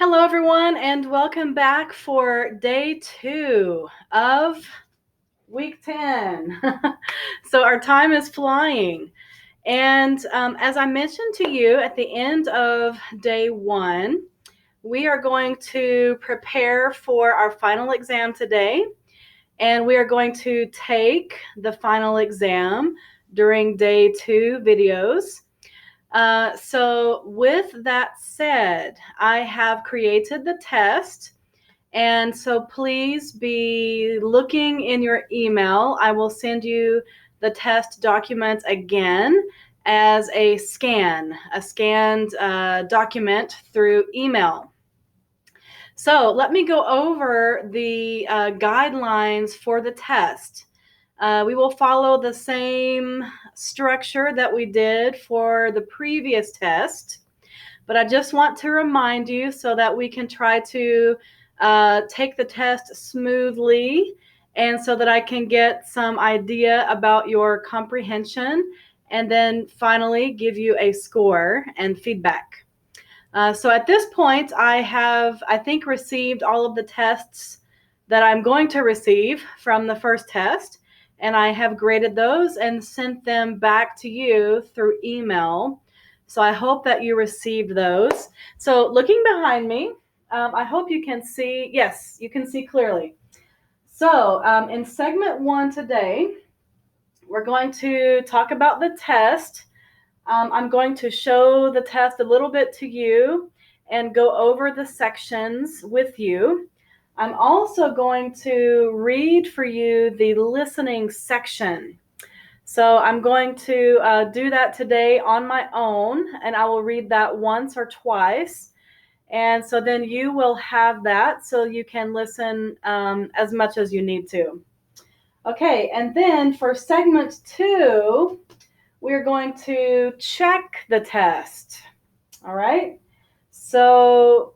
Hello, everyone, and welcome back for day 2 of week 10. So our time is flying. And as I mentioned to you at the end of day 1, we are going to prepare for our final exam today. And we are going to take the final exam during day 2 videos. So with that said, I have created the test. And so please be looking in your email. I will send you the test document again as a scanned document through email. So let me go over the guidelines for the test. We will follow the same structure that we did for the previous test, but I just want to remind you so that we can try to take the test smoothly and so that I can get some idea about your comprehension and then finally give you a score and feedback. So at this point, I have, I think, received all of the tests that I'm going to receive from the first test, and I have graded those and sent them back to you through email. So I hope that you received those. So looking behind me, I hope you can see. Yes, you can see clearly. So in segment 1 today, we're going to talk about the test. I'm going to show the test a little bit to you and go over the sections with you. I'm also going to read for you the listening section. So I'm going to do that today on my own, and I will read that once or twice. And so then you will have that so you can listen as much as you need to. Okay, and then for segment 2, we're going to check the test. All right. So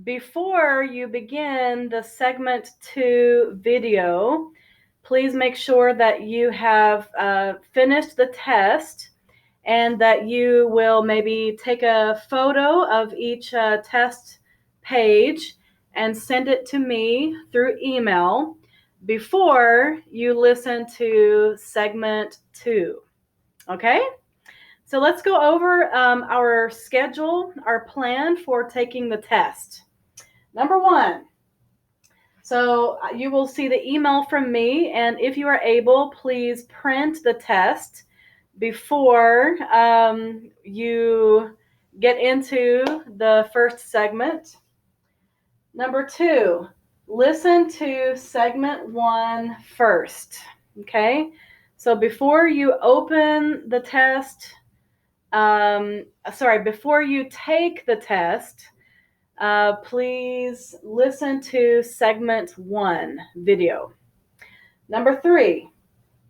before you begin the segment 2 video, please make sure that you have finished the test and that you will maybe take a photo of each test page and send it to me through email before you listen to segment 2. Okay? So let's go over our schedule, our plan for taking the test. Number 1, so you will see the email from me, and if you are able, please print the test before you get into the first segment. Number 2, listen to segment 1 first. Okay? So before you open the test, before you take the test, please listen to segment 1 video. Number 3,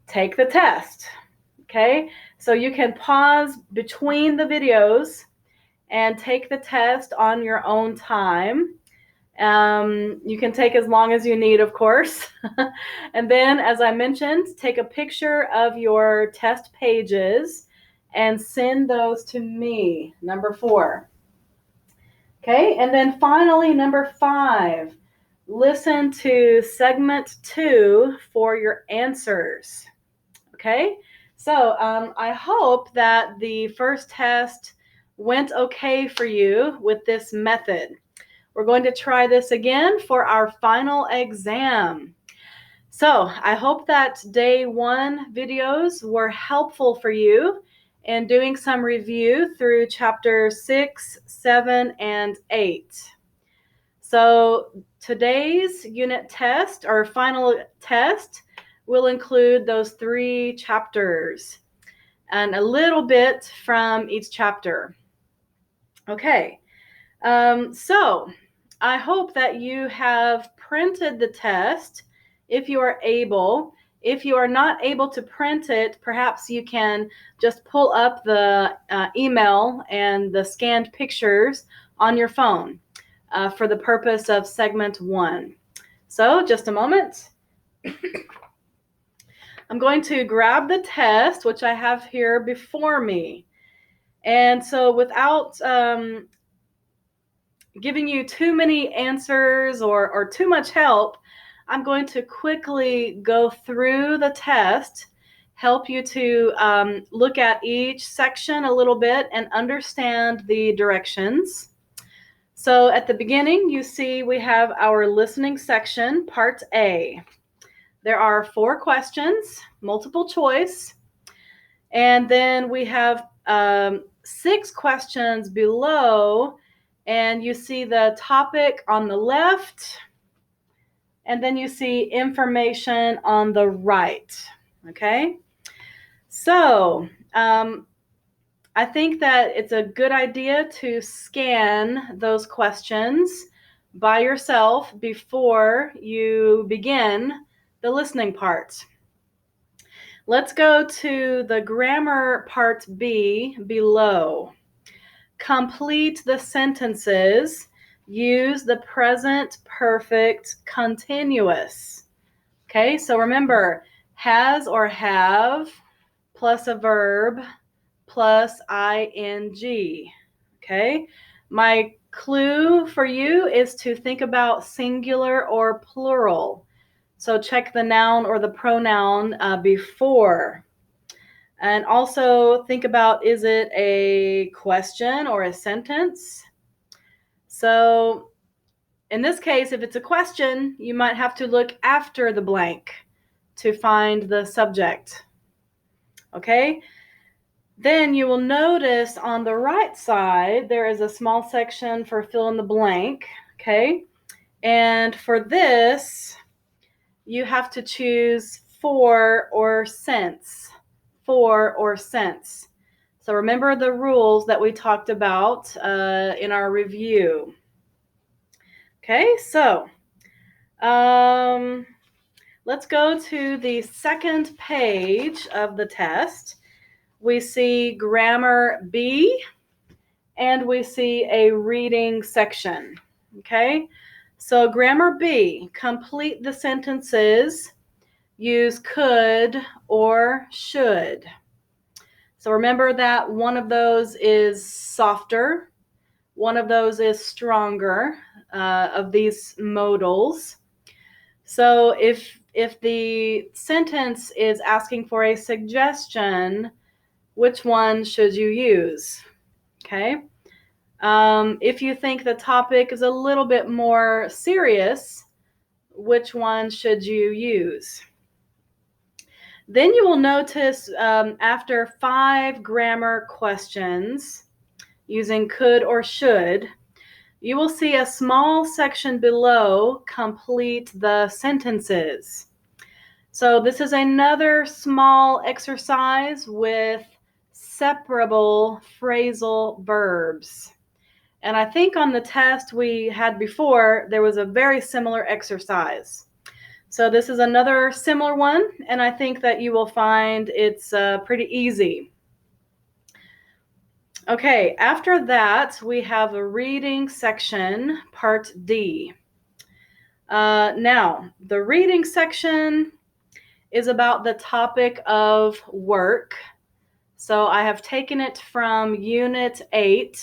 take the test. Okay, so you can pause between the videos and take the test on your own time. You can take as long as you need, of course. And then, as I mentioned, take a picture of your test pages and send those to me. Number 4. Okay, and then finally, number 5, listen to segment 2 for your answers. Okay, so I hope that the first test went okay for you with this method. We're going to try this again for our final exam. So I hope that day 1 videos were helpful for you in doing some review through chapter 6, 7, and 8. So today's unit test, or final test, will include those 3 chapters and a little bit from each chapter. Okay, so I hope that you have printed the test if you are able. If you are not able to print it, perhaps you can just pull up the email and the scanned pictures on your phone for the purpose of segment 1. So just a moment. I'm going to grab the test, which I have here before me. And so without giving you too many answers or too much help, I'm going to quickly go through the test, help you to look at each section a little bit and understand the directions. So at the beginning, you see we have our listening section, part A. There are 4 questions, multiple choice, and then we have 6 questions below, and you see the topic on the left, and then you see information on the right. Okay, so I think that it's a good idea to scan those questions by yourself before you begin the listening part. Let's go to the grammar part B below. Complete the sentences. Use the present perfect continuous. Okay, so remember, has or have plus a verb plus ing. Okay, my clue for you is to think about singular or plural. So check the noun or the pronoun before. And also think about, is it a question or a sentence? So in this case, if it's a question, you might have to look after the blank to find the subject. Okay? Then you will notice on the right side, there is a small section for fill in the blank. Okay? And for this, you have to choose for or since. For or since. So remember the rules that we talked about in our review. Okay, so let's go to the second page of the test. We see grammar B, and we see a reading section. Okay, so grammar B, complete the sentences. Use could or should. So remember that one of those is softer, one of those is stronger of these modals. So if the sentence is asking for a suggestion, which one should you use? Okay. If you think the topic is a little bit more serious, which one should you use? Then you will notice after 5 grammar questions using could or should, you will see a small section below, complete the sentences. So this is another small exercise with separable phrasal verbs. And I think on the test we had before, there was a very similar exercise. So this is another similar one, and I think that you will find it's pretty easy. Okay, after that, we have a reading section, part D. Now, the reading section is about the topic of work. So I have taken it from Unit 8.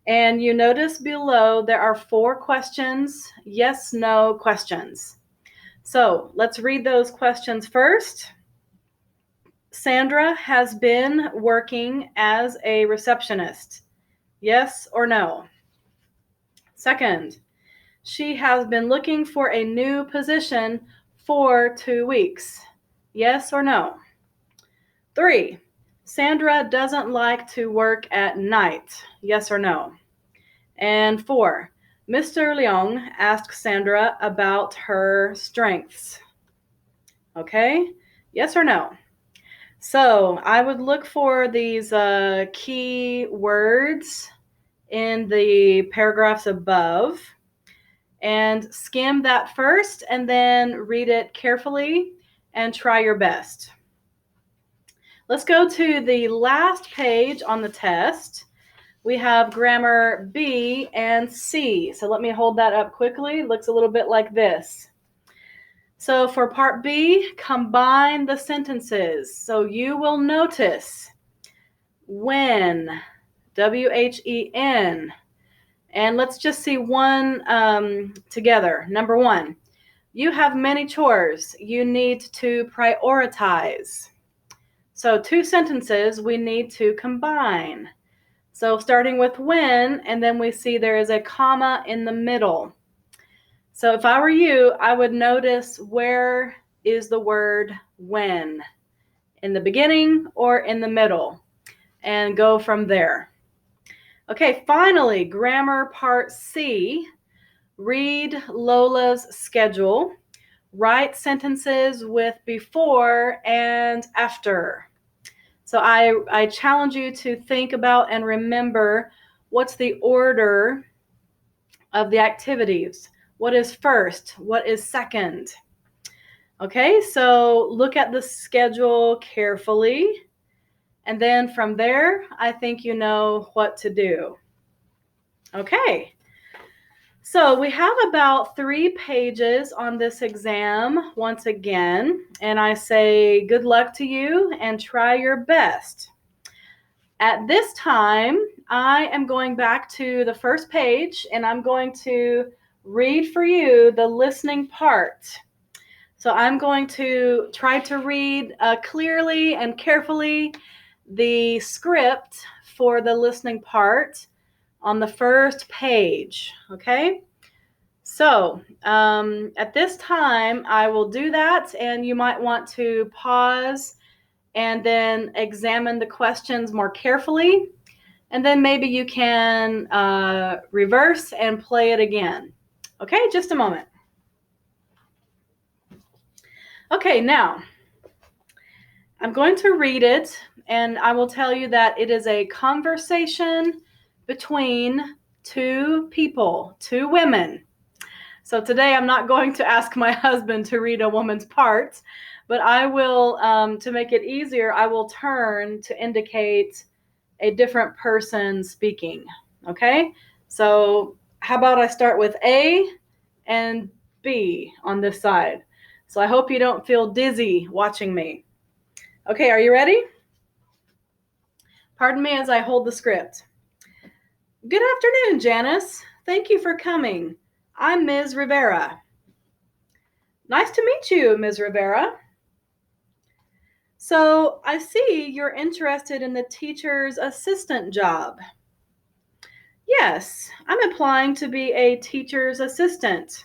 And you notice below there are 4 questions, yes, no questions. So let's read those questions first. Sandra has been working as a receptionist. Yes or no? Second, she has been looking for a new position for 2 weeks. Yes or no? 3, Sandra doesn't like to work at night. Yes or no? And 4, Mr. Leong asked Sandra about her strengths. Okay, yes or no? So I would look for these key words in the paragraphs above and skim that first and then read it carefully and try your best. Let's go to the last page on the test. We have grammar B and C. So let me hold that up quickly. It looks a little bit like this. So for part B, combine the sentences. So you will notice when, W-H-E-N, And let's just see one together. Number 1, you have many chores. You need to prioritize. So 2 sentences we need to combine. So starting with when, and then we see there is a comma in the middle. So if I were you, I would notice where is the word when, in the beginning or in the middle, and go from there. Okay, finally, grammar part C. Read Lola's schedule. Write sentences with before and after. So I challenge you to think about and remember what's the order of the activities. What is first? What is second? Okay, so look at the schedule carefully. And then from there, I think you know what to do. Okay, so we have about 3 pages on this exam once again, and I say good luck to you and try your best. At this time, I am going back to the first page and I'm going to read for you the listening part. So I'm going to try to read clearly and carefully the script for the listening part on the first page, okay? So at this time, I will do that, and you might want to pause and then examine the questions more carefully, and then maybe you can reverse and play it again. Okay, just a moment. Okay, now I'm going to read it, and I will tell you that it is a conversation between 2 people, 2 women. So today I'm not going to ask my husband to read a woman's part, but I will, to make it easier, I will turn to indicate a different person speaking. Okay? So how about I start with A and B on this side? So I hope you don't feel dizzy watching me. Okay, are you ready? Pardon me as I hold the script. Good afternoon, Janice. Thank you for coming. I'm Ms. Rivera. Nice to meet you, Ms. Rivera. So I see you're interested in the teacher's assistant job. Yes, I'm applying to be a teacher's assistant.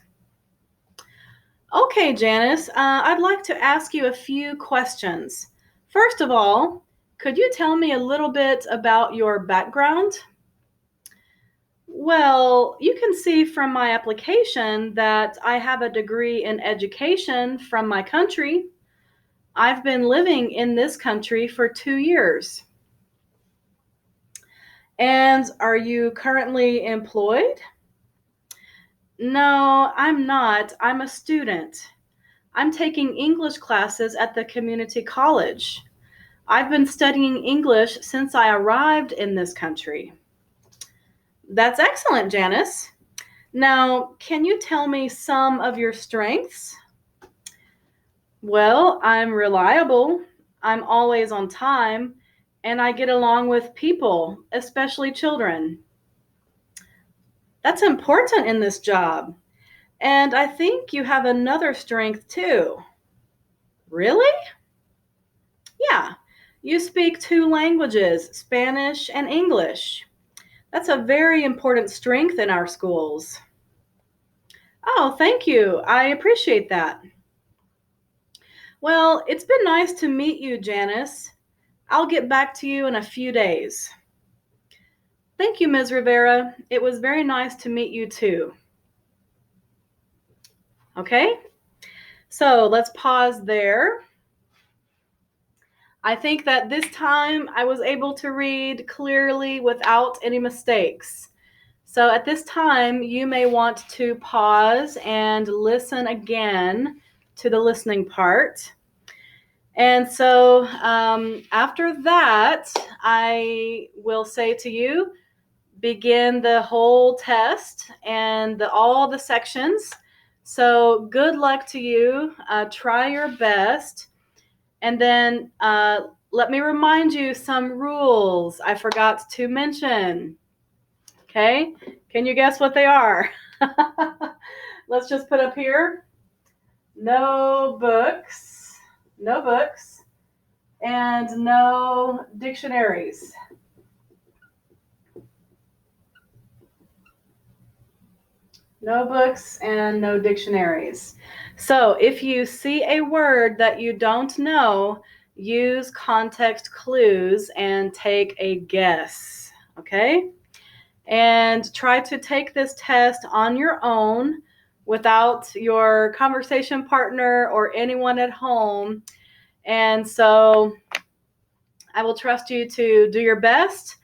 Okay, Janice, I'd like to ask you a few questions. First of all, could you tell me a little bit about your background? Well, you can see from my application that I have a degree in education from my country. I've been living in this country for 2 years. And are you currently employed? No, I'm not. I'm a student. I'm taking English classes at the community college. I've been studying English since I arrived in this country. That's excellent, Janice. Now, can you tell me some of your strengths? Well, I'm reliable, I'm always on time, and I get along with people, especially children. That's important in this job. And I think you have another strength too. Really? Yeah. You speak 2 languages, Spanish and English. That's a very important strength in our schools. Oh, thank you. I appreciate that. Well, it's been nice to meet you, Janice. I'll get back to you in a few days. Thank you, Ms. Rivera. It was very nice to meet you too. Okay, so let's pause there. I think that this time I was able to read clearly without any mistakes. So at this time, you may want to pause and listen again to the listening part. And so after that, I will say to you, begin the whole test and all the sections. So good luck to you. Try your best. And then let me remind you some rules I forgot to mention. Okay? Can you guess what they are? Let's just put up here. No books, and no dictionaries. No books and no dictionaries. So if you see a word that you don't know, use context clues and take a guess, okay? And try to take this test on your own without your conversation partner or anyone at home. And so I will trust you to do your best,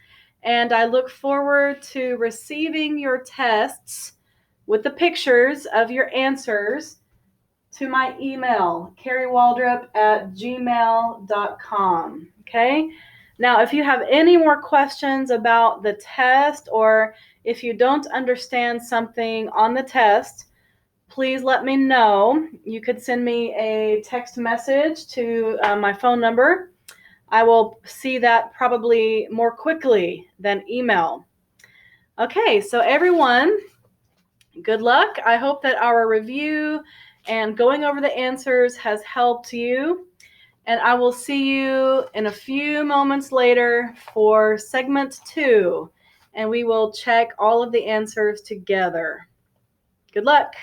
and I look forward to receiving your tests with the pictures of your answers to my email, careywaldrop@gmail.com. Okay? Now, if you have any more questions about the test, or if you don't understand something on the test, please let me know. You could send me a text message to my phone number. I will see that probably more quickly than email. Okay, so everyone, good luck. I hope that our review and going over the answers has helped you. And I will see you in a few moments later for segment 2. And we will check all of the answers together. Good luck.